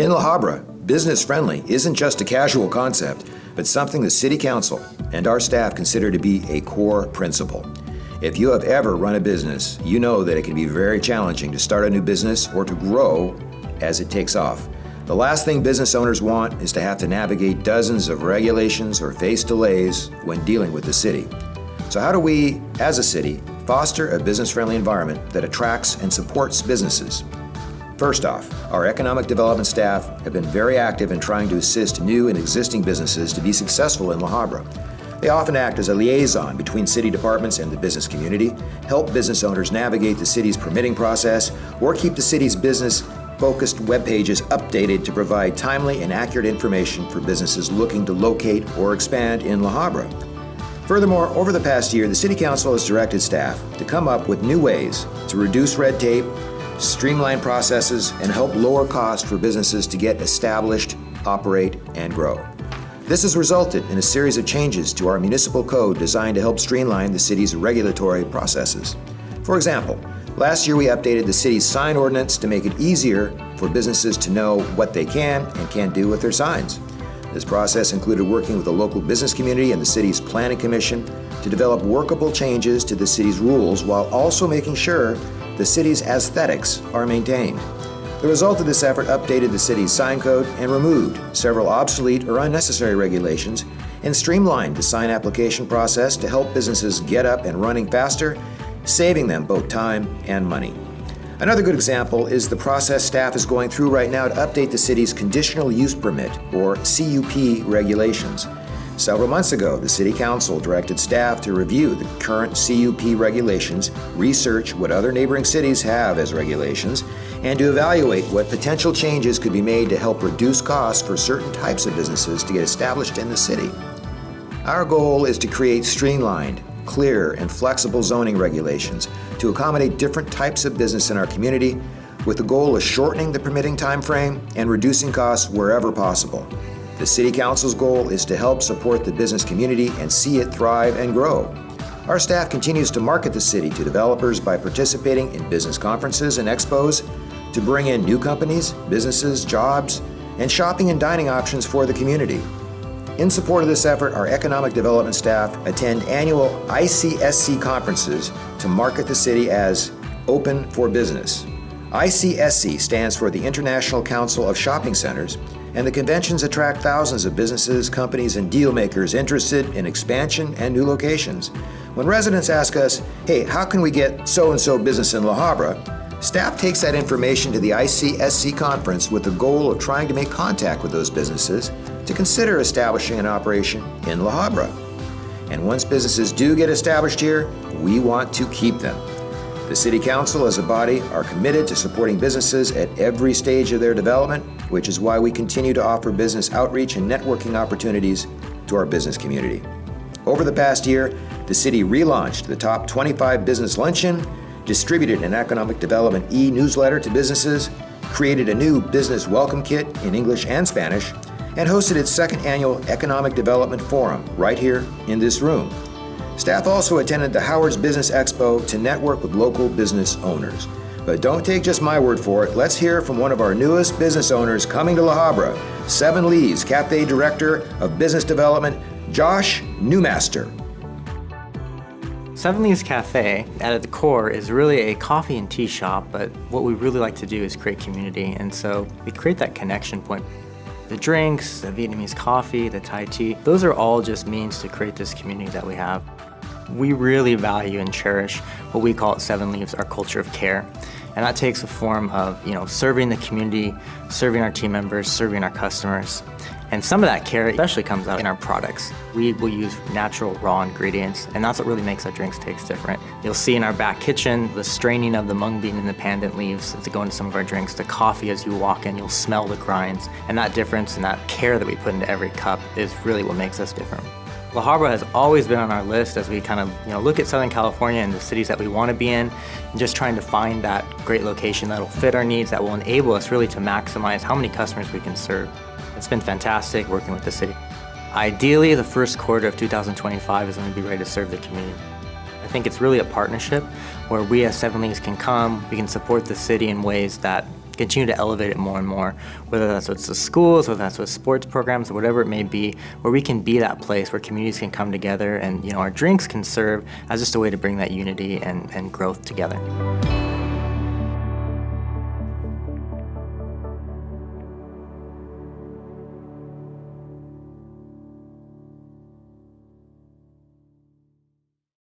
In La Habra, business-friendly isn't just a casual concept, but something the City Council and our staff consider to be a core principle. If you have ever run a business, you know that it can be very challenging to start a new business or to grow as it takes off. The last thing business owners want is to have to navigate dozens of regulations or face delays when dealing with the city. So how do we, as a city, foster a business-friendly environment that attracts and supports businesses? First off, our economic development staff have been very active in trying to assist new and existing businesses to be successful in La Habra. They often act as a liaison between city departments and the business community, help business owners navigate the city's permitting process, or keep the city's business-focused web pages updated to provide timely and accurate information for businesses looking to locate or expand in La Habra. Furthermore, over the past year, the City Council has directed staff to come up with new ways to reduce red tape, streamline processes, and help lower costs for businesses to get established, operate, and grow. This has resulted in a series of changes to our municipal code designed to help streamline the city's regulatory processes. For example, last year we updated the city's sign ordinance to make it easier for businesses to know what they can and can't do with their signs. This process included working with the local business community and the city's planning commission to develop workable changes to the city's rules while also making sure the city's aesthetics are maintained. The result of this effort updated the city's sign code and removed several obsolete or unnecessary regulations and streamlined the sign application process to help businesses get up and running faster, saving them both time and money. Another good example is the process staff is going through right now to update the city's conditional use permit, or CUP, regulations. Several months ago, the City Council directed staff to review the current CUP regulations, research what other neighboring cities have as regulations, and to evaluate what potential changes could be made to help reduce costs for certain types of businesses to get established in the city. Our goal is to create streamlined, clear, and flexible zoning regulations to accommodate different types of business in our community, with the goal of shortening the permitting time frame and reducing costs wherever possible. The City Council's goal is to help support the business community and see it thrive and grow. Our staff continues to market the city to developers by participating in business conferences and expos to bring in new companies, businesses, jobs, and shopping and dining options for the community. In support of this effort, our economic development staff attend annual ICSC conferences to market the city as open for business. ICSC stands for the International Council of Shopping Centers, and the conventions attract thousands of businesses, companies, and deal makers interested in expansion and new locations. When residents ask us, hey, how can we get so-and-so business in La Habra? Staff takes that information to the ICSC conference with the goal of trying to make contact with those businesses to consider establishing an operation in La Habra. And once businesses do get established here, we want to keep them. The City Council as a body are committed to supporting businesses at every stage of their development, which is why we continue to offer business outreach and networking opportunities to our business community. Over the past year, the city relaunched the Top 25 Business Luncheon, distributed an economic development e-newsletter to businesses, created a new business welcome kit in English and Spanish, and hosted its second annual Economic Development Forum right here in this room. Staff also attended the Howard's Business Expo to network with local business owners. But don't take just my word for it. Let's hear from one of our newest business owners coming to La Habra, Seven Leaves Cafe Director of Business Development, Josh Newmaster. Seven Leaves Cafe, at the core, is really a coffee and tea shop, but what we really like to do is create community, and so we create that connection point. The drinks, the Vietnamese coffee, the Thai tea, those are all just means to create this community that we have. We really value and cherish what we call at Seven Leaves, our culture of care. And that takes a form of, serving the community, serving our team members, serving our customers. And some of that care especially comes out in our products. We will use natural raw ingredients, and that's what really makes our drinks taste different. You'll see in our back kitchen the straining of the mung bean and the pandan leaves to go into some of our drinks. The coffee, as you walk in, you'll smell the grinds. And that difference and that care that we put into every cup is really what makes us different. La Habra has always been on our list as we kind of look at Southern California and the cities that we want to be in, and just trying to find that great location that will fit our needs, that will enable us really to maximize how many customers we can serve. It's been fantastic working with the city. Ideally, the first quarter of 2025 is when we'll be ready to serve the community. I think it's really a partnership where we as Seven Leagues can come, we can support the city in ways that continue to elevate it more and more, whether that's with the schools, whether that's with sports programs, or whatever it may be, where we can be that place where communities can come together and our drinks can serve as just a way to bring that unity and growth together.